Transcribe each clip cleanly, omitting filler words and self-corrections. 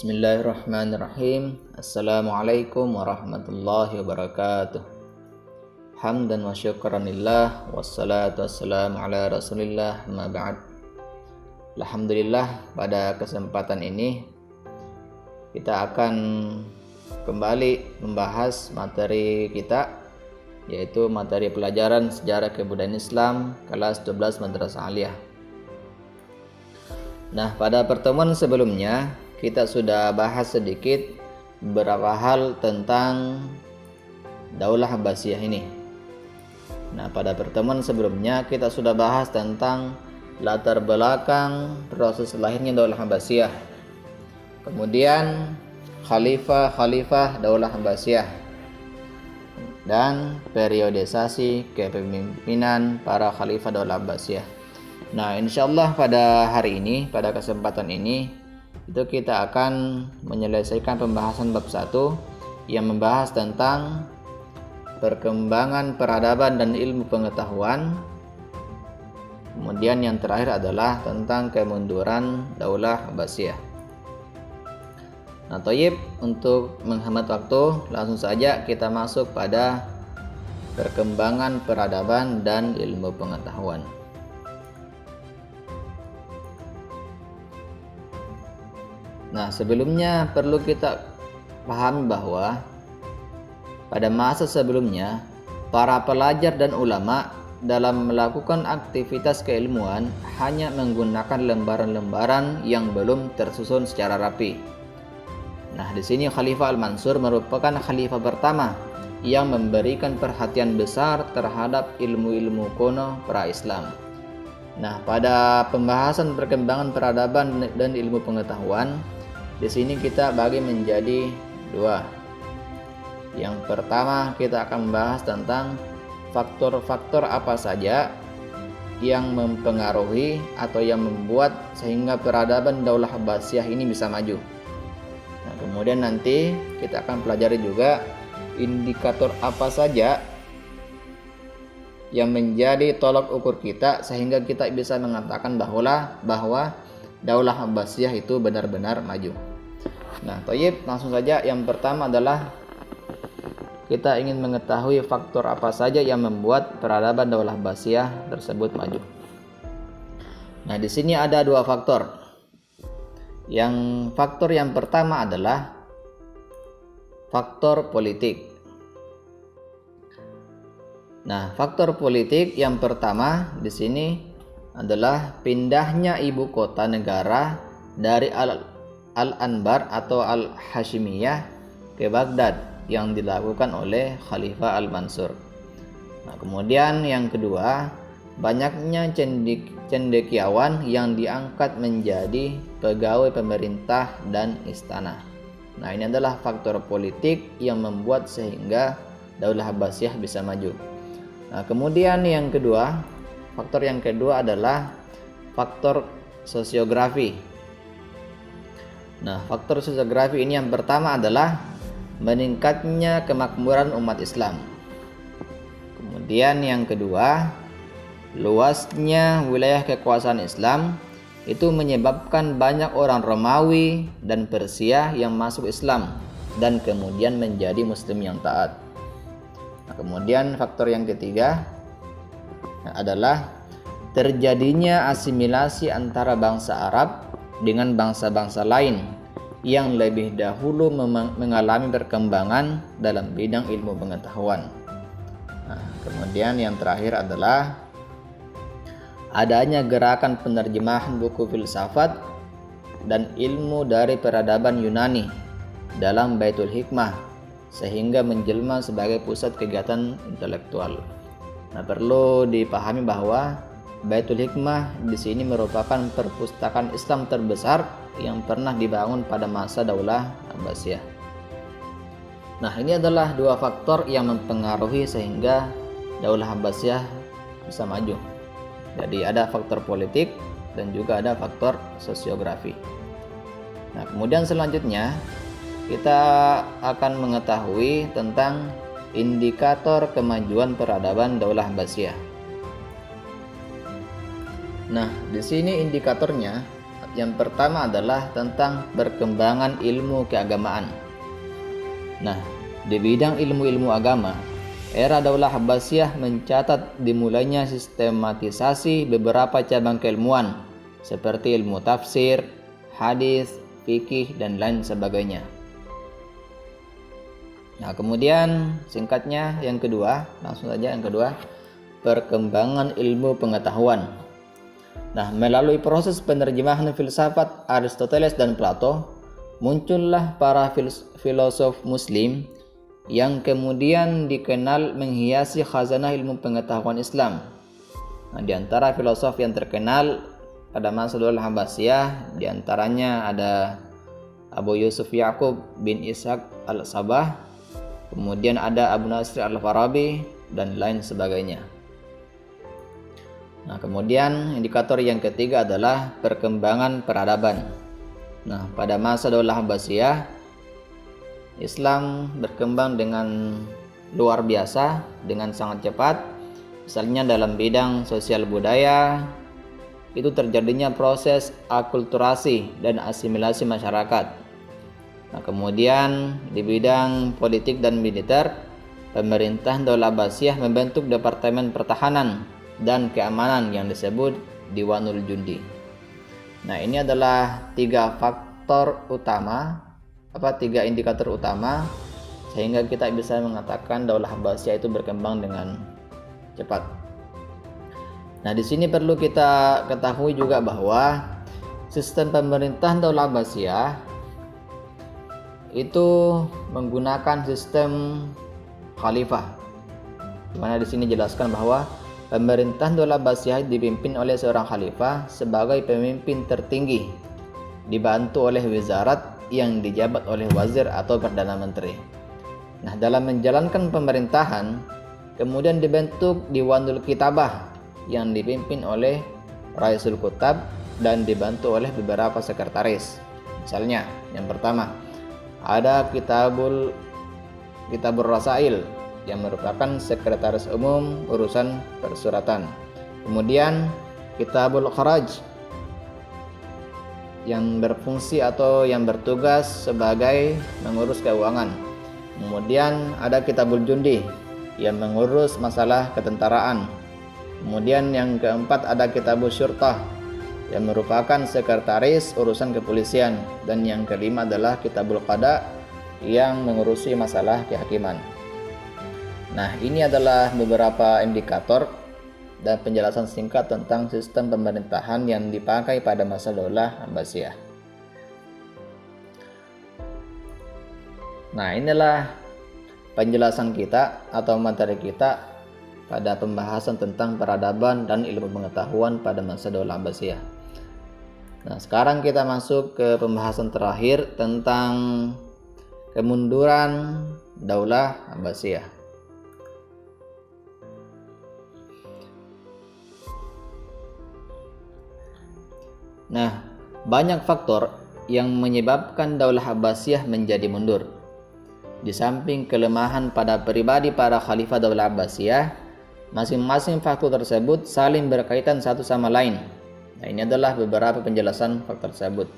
Bismillahirrahmanirrahim. Assalamualaikum warahmatullahi wabarakatuh. Hamdan wa syukranillah, wassalatu wassalamu ala rasulillah, ma ba'd. Alhamdulillah, pada kesempatan ini kita akan kembali membahas materi kita, yaitu materi pelajaran Sejarah Kebudayaan Islam kelas 12 Madrasah Aliyah. Nah, pada pertemuan sebelumnya kita sudah bahas sedikit beberapa hal tentang Daulah Abbasiyah ini. Nah, pada pertemuan sebelumnya kita sudah bahas tentang latar belakang proses lahirnya Daulah Abbasiyah. Kemudian khalifah Daulah Abbasiyah dan periodisasi kepemimpinan para khalifah Daulah Abbasiyah. Nah, insyaallah pada hari ini, pada kesempatan ini itu kita akan menyelesaikan pembahasan bab 1 yang membahas tentang perkembangan peradaban dan ilmu pengetahuan. Kemudian yang terakhir adalah tentang kemunduran Daulah Abbasiyah. Nah, thayyib, untuk menghemat waktu, langsung saja kita masuk pada perkembangan peradaban dan ilmu pengetahuan. Nah, sebelumnya perlu kita pahami bahwa pada masa sebelumnya para pelajar dan ulama dalam melakukan aktivitas keilmuan hanya menggunakan lembaran-lembaran yang belum tersusun secara rapi. Nah, di sini Khalifah Al-Mansur merupakan khalifah pertama yang memberikan perhatian besar terhadap ilmu-ilmu kuno pra-Islam. Nah, pada pembahasan perkembangan peradaban dan ilmu pengetahuan, di sini kita bagi menjadi dua. Yang pertama, kita akan membahas tentang faktor-faktor apa saja yang mempengaruhi atau yang membuat sehingga peradaban Daulah Abbasiyah ini bisa maju. Nah, kemudian nanti kita akan pelajari juga indikator apa saja yang menjadi tolak ukur kita sehingga kita bisa mengatakan bahwa Daulah Abbasiyah itu benar-benar maju. Nah, thayyib, langsung saja. Yang pertama adalah kita ingin mengetahui faktor apa saja yang membuat peradaban Daulah Abbasiyah tersebut maju. Nah, di sini ada dua faktor. Faktor yang pertama adalah faktor politik. Nah, faktor politik yang pertama di sini adalah pindahnya ibu kota negara dari Al-Anbar atau Al-Hashimiyah ke Baghdad yang dilakukan oleh Khalifah Al-Mansur. Nah, kemudian yang kedua, banyaknya cendekiawan yang diangkat menjadi pegawai pemerintah dan istana. Nah, ini adalah faktor politik yang membuat sehingga Daulah Abbasiyah bisa maju. Nah, kemudian faktor yang kedua adalah faktor sosiografi. Nah, faktor sosiografi ini yang pertama adalah meningkatnya kemakmuran umat Islam. Kemudian yang kedua, luasnya wilayah kekuasaan Islam itu menyebabkan banyak orang Romawi dan Persia yang masuk Islam dan kemudian menjadi muslim yang taat. Nah, kemudian faktor yang ketiga adalah terjadinya asimilasi antara bangsa Arab dengan bangsa-bangsa lain yang lebih dahulu mengalami perkembangan dalam bidang ilmu pengetahuan. Nah, kemudian yang terakhir adalah adanya gerakan penerjemahan buku filsafat dan ilmu dari peradaban Yunani dalam Baitul Hikmah sehingga menjelma sebagai pusat kegiatan intelektual. Nah, perlu dipahami bahwa Baitul Hikmah di sini merupakan perpustakaan Islam terbesar yang pernah dibangun pada masa Daulah Abbasiyah. Nah, ini adalah dua faktor yang mempengaruhi sehingga Daulah Abbasiyah bisa maju. Jadi ada faktor politik dan juga ada faktor sosiografi. Nah, kemudian selanjutnya kita akan mengetahui tentang indikator kemajuan peradaban Daulah Abbasiyah. Nah, di sini indikatornya yang pertama adalah tentang perkembangan ilmu keagamaan. Nah, di bidang ilmu-ilmu agama, era Daulah Abbasiyah mencatat dimulainya sistematisasi beberapa cabang keilmuan seperti ilmu tafsir, hadis, fikih, dan lain sebagainya. Nah, kemudian singkatnya yang kedua, langsung saja yang kedua, perkembangan ilmu pengetahuan. Nah, melalui proses penerjemahan filsafat Aristoteles dan Plato, muncullah para filosof muslim yang kemudian dikenal menghiasi khazanah ilmu pengetahuan Islam. Nah, di antara filosof yang terkenal pada masa Daulah Abbasiyah, di antaranya ada Abu Yusuf Ya'qub bin Ishaq al-Sabah, kemudian ada Abu Nasr al-Farabi, dan lain sebagainya. Nah, kemudian indikator yang ketiga adalah perkembangan peradaban. Nah, pada masa Daulah Abbasiyah, Islam berkembang dengan luar biasa, dengan sangat cepat. Misalnya dalam bidang sosial budaya, itu terjadinya proses akulturasi dan asimilasi masyarakat. Nah, kemudian di bidang politik dan militer, pemerintah Daulah Abbasiyah membentuk Departemen Pertahanan dan Keamanan yang disebut Diwanul Jundi. Nah, ini adalah tiga indikator utama sehingga kita bisa mengatakan Daulah Abbasiyah itu berkembang dengan cepat. Nah, di sini perlu kita ketahui juga bahwa sistem pemerintahan Daulah Abbasiyah itu menggunakan sistem khalifah. Di mana di sini jelaskan bahwa pemerintahan Daulah Abbasiyah dipimpin oleh seorang khalifah sebagai pemimpin tertinggi, dibantu oleh wizarat yang dijabat oleh wazir atau perdana menteri. Nah, dalam menjalankan pemerintahan, kemudian dibentuk Diwanul Kitabah yang dipimpin oleh Raisul Kutab dan dibantu oleh beberapa sekretaris. Misalnya, yang pertama, ada Kitabur Rasail yang merupakan sekretaris umum urusan persuratan. Kemudian Kitabul Kharaj yang berfungsi atau yang bertugas sebagai mengurus keuangan. Kemudian ada Kitabul Jundi yang mengurus masalah ketentaraan. Kemudian yang keempat ada Kitabul Syurtah yang merupakan sekretaris urusan kepolisian, dan yang kelima adalah Kitabul Qada yang mengurusi masalah kehakiman. Nah, ini adalah beberapa indikator dan penjelasan singkat tentang sistem pemerintahan yang dipakai pada masa Daulah Abbasiyah. Nah, inilah penjelasan kita atau materi kita pada pembahasan tentang peradaban dan ilmu pengetahuan pada masa Daulah Abbasiyah. Nah, sekarang kita masuk ke pembahasan terakhir tentang kemunduran Daulah Abbasiyah. Nah, banyak faktor yang menyebabkan Daulah Abbasiyah menjadi mundur. Di samping kelemahan pada pribadi para khalifah Daulah Abbasiyah, masing-masing faktor tersebut saling berkaitan satu sama lain. Nah, ini adalah beberapa penjelasan faktor tersebut.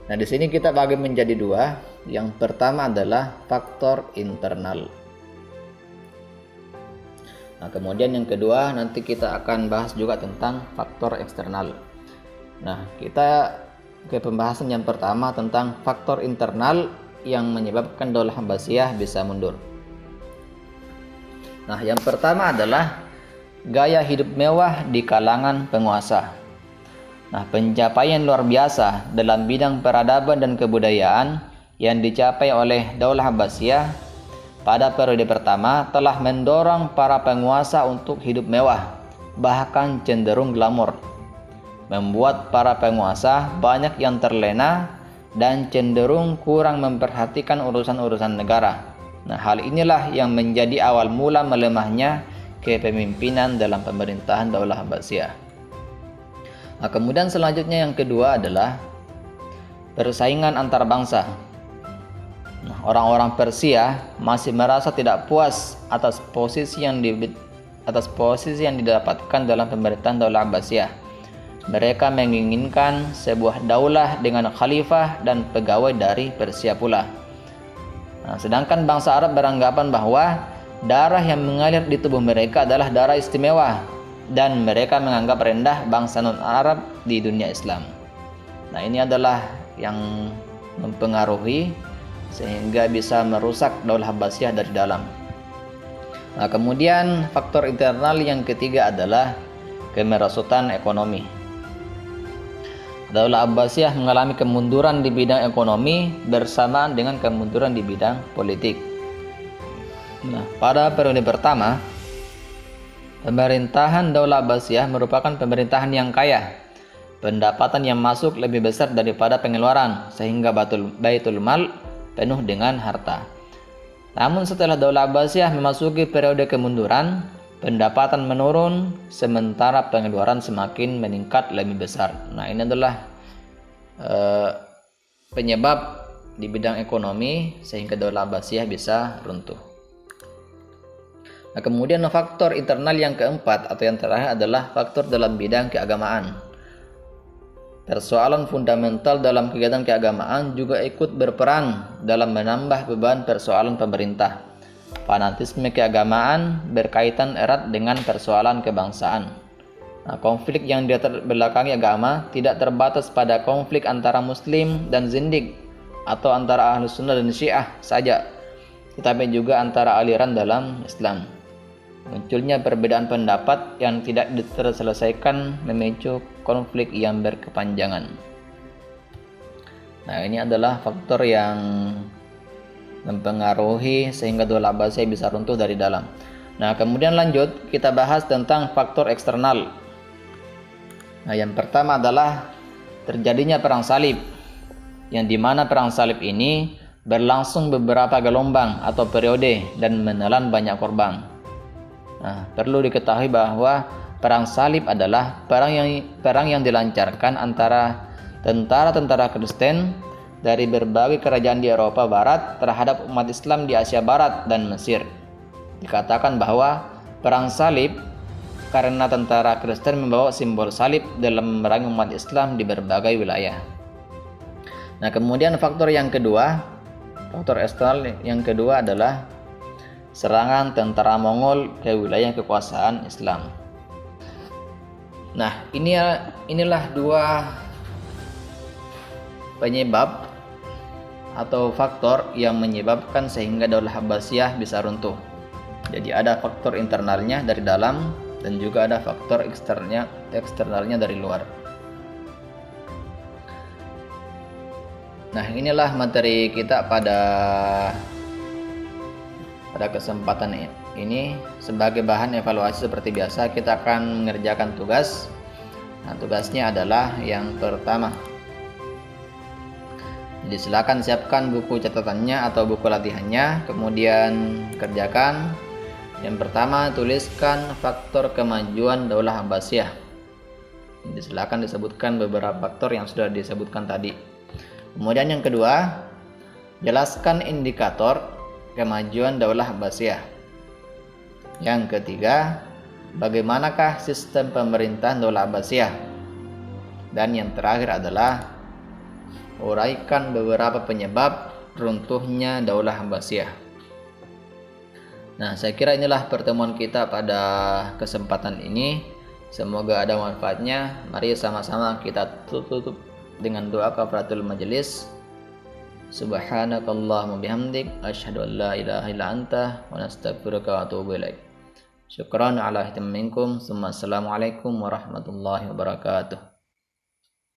Nah, di sini kita bagi menjadi dua. Yang pertama adalah faktor internal. Nah, kemudian yang kedua nanti kita akan bahas juga tentang faktor eksternal. Nah, kita ke pembahasan yang pertama tentang faktor internal yang menyebabkan Daulah Abbasiyah bisa mundur. Nah, yang pertama adalah gaya hidup mewah di kalangan penguasa. Nah, pencapaian luar biasa dalam bidang peradaban dan kebudayaan yang dicapai oleh Daulah Abbasiyah pada periode pertama telah mendorong para penguasa untuk hidup mewah, bahkan cenderung glamor, membuat para penguasa banyak yang terlena dan cenderung kurang memperhatikan urusan-urusan negara. Nah, hal inilah yang menjadi awal mula melemahnya kepemimpinan dalam pemerintahan Daulah Abbasiyah. Nah, kemudian selanjutnya yang kedua adalah persaingan antar bangsa. Nah, orang-orang Persia masih merasa tidak puas atas posisi yang didapatkan dalam pemerintahan Daulah Abbasiyah. Mereka menginginkan sebuah daulah dengan khalifah dan pegawai dari Persia pula. Nah, sedangkan bangsa Arab beranggapan bahwa darah yang mengalir di tubuh mereka adalah darah istimewa, dan mereka menganggap rendah bangsa non-Arab di dunia Islam. Nah, ini adalah yang mempengaruhi sehingga bisa merusak Daulah Abbasiyah dari dalam. Nah, kemudian faktor internal yang ketiga adalah kemerosotan ekonomi. Daulah Abbasiyah mengalami kemunduran di bidang ekonomi bersamaan dengan kemunduran di bidang politik. Nah, pada periode pertama, pemerintahan Daulah Abbasiyah merupakan pemerintahan yang kaya. Pendapatan yang masuk lebih besar daripada pengeluaran, sehingga Baitul Mal penuh dengan harta. Namun setelah Daulah Abbasiyah memasuki periode kemunduran, pendapatan menurun sementara pengeluaran semakin meningkat lebih besar. Nah, ini adalah penyebab di bidang ekonomi sehingga Daulah Abbasiyah bisa runtuh. Nah, kemudian faktor internal yang keempat atau yang terakhir adalah faktor dalam bidang keagamaan. Persoalan fundamental dalam kegiatan keagamaan juga ikut berperan dalam menambah beban persoalan pemerintah. Fanatisme keagamaan berkaitan erat dengan persoalan kebangsaan. Nah, konflik yang dibelakangi agama tidak terbatas pada konflik antara Muslim dan Zindik atau antara Ahlus Sunnah dan Syiah saja, tetapi juga antara aliran dalam Islam. Munculnya perbedaan pendapat yang tidak terselesaikan memicu konflik yang berkepanjangan. Nah, ini adalah faktor yang mempengaruhi sehingga Daulah Abbasiyah bisa runtuh dari dalam. Nah, kemudian lanjut kita bahas tentang faktor eksternal. Nah, yang pertama adalah terjadinya perang salib, yang dimana perang salib ini berlangsung beberapa gelombang atau periode dan menelan banyak korban. Nah, perlu diketahui bahwa perang salib adalah perang yang dilancarkan antara tentara-tentara Kristen dari berbagai kerajaan di Eropa Barat terhadap umat Islam di Asia Barat dan Mesir. Dikatakan bahwa perang salib karena tentara Kristen membawa simbol salib dalam memerangi umat Islam di berbagai wilayah. Nah, kemudian faktor eksternal yang kedua adalah serangan tentara Mongol ke wilayah kekuasaan Islam. Nah, inilah dua penyebab atau faktor yang menyebabkan sehingga Daulah Abbasiyah bisa runtuh. Jadi ada faktor internalnya dari dalam dan juga ada faktor eksternalnya dari luar. Nah, inilah materi kita pada kesempatan ini. Sebagai bahan evaluasi seperti biasa, kita akan mengerjakan tugas. Nah, tugasnya adalah yang pertama. Jadi silakan siapkan buku catatannya atau buku latihannya, kemudian kerjakan. Yang pertama, tuliskan faktor kemajuan Daulah Abbasiyah. Jadi silakan disebutkan beberapa faktor yang sudah disebutkan tadi. Kemudian yang kedua, jelaskan indikator kemajuan Daulah Abbasiyah. Yang ketiga, bagaimanakah sistem pemerintahan Daulah Abbasiyah? Dan yang terakhir adalah uraikan beberapa penyebab runtuhnya Daulah Abbasiyah. Nah, saya kira inilah pertemuan kita pada kesempatan ini. Semoga ada manfaatnya. Mari sama-sama kita tutup dengan doa kafaratul majelis. Subhanakallahumma bihamdik asyhadu an la ilaha illa anta wa nastaghfiruka wa atubu ilaik. Syukran ala ihtimamikum. Assalamualaikum warahmatullahi wabarakatuh.